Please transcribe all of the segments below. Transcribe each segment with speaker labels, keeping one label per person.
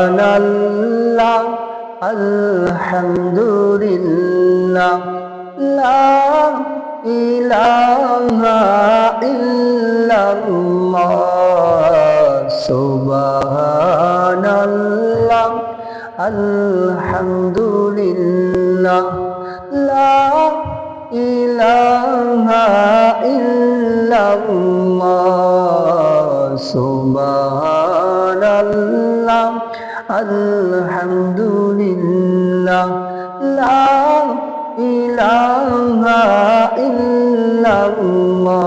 Speaker 1: সুবহানাল্লাহ আলহামদুলিল্লাহ লা ইলাহা ইল্লাল্লাহ সুবহানাল্লাহ আলহামদুলিল্লাহ লা ইলাহা ইল্লাল্লাহ সুবহানাল্লাহ আলহামদুলিল্লাহ লা ইলাহা ইল্লাল্লাহ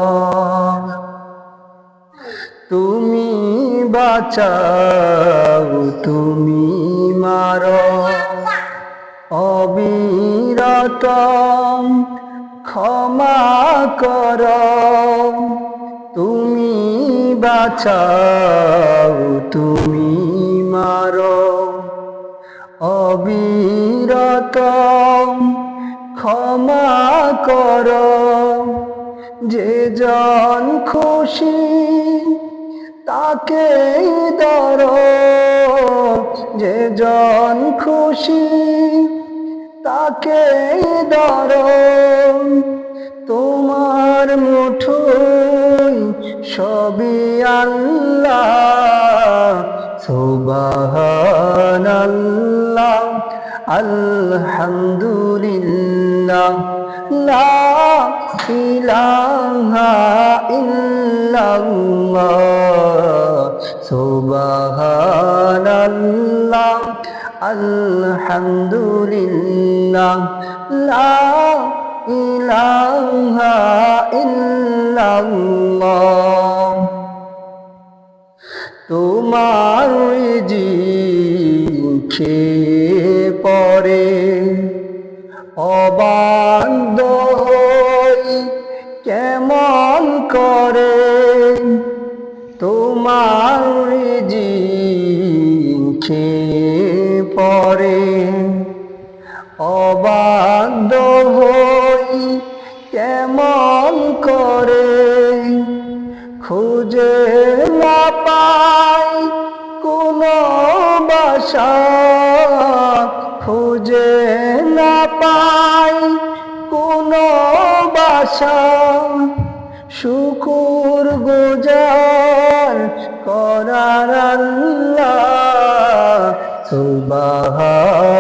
Speaker 1: তুমি বাঁচাও তুমি মারো অবিরত ক্ষমা করো তুমি বাঁচাও তুমি মারো অবিরত ক্ষমা করো যে জন খুশি তাকে ধরো যে জন খুশি তাকে ধরো তোমার মুঠোয় সবই আল্লাহ সুবহানাল্লাহ আলহামদুলিল্লাহ লা ইলাহা ইল্লাল্লাহ সুবহানাল্লাহ আলহামদুলিল্লাহ লা ইলাহা ইল্লাল্লাহ তোমার জিখে পরে অবাধ্য হই কেমন করে তোমার জিখে পরে অবাধ্য হই কেমন করে খুঁজে না পাই কোনো বাসা খুঁজে না পাই কোনো বাসা শুকুর গুজার করার আল্লাহ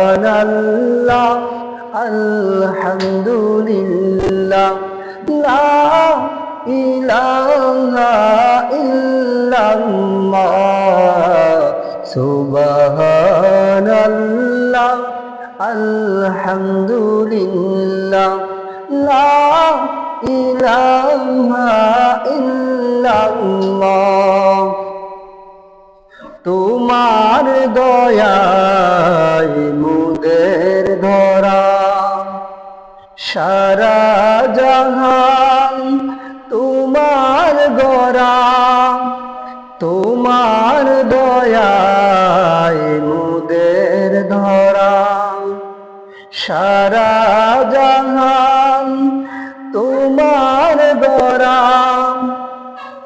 Speaker 1: সুবহানাল্লাহ আলহামদুলিল্লাহ লা ইলাহা ইল্লাল্লাহ সুবহানাল্লাহ আলহামদুলিল্লাহ লা ইলাহা ইল্লাল্লাহ তোমার দয়ায় মুদের ধরা সারা জাহান তোমার গড়া তোমার দয়ায় মুদের ধরা সারা জাহান তোমার গড়া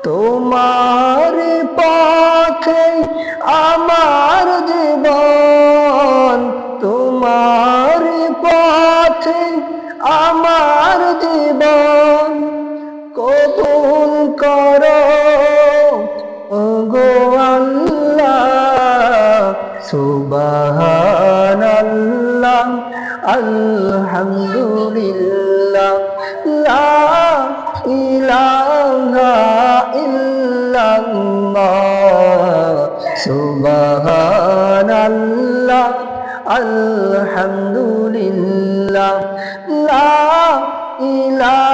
Speaker 1: তোমার পথে আমার জীবন তোমার পথে আমার জীবন কবুল করো ওগো আল্লাহ সুবহানাল্লাহ আলহামদুলিল্লাহ লা ইলাহা ইল্লাল্লাহ সুবহানাল্লাহ আলহামদুলিল্লাহ লা ইলাহা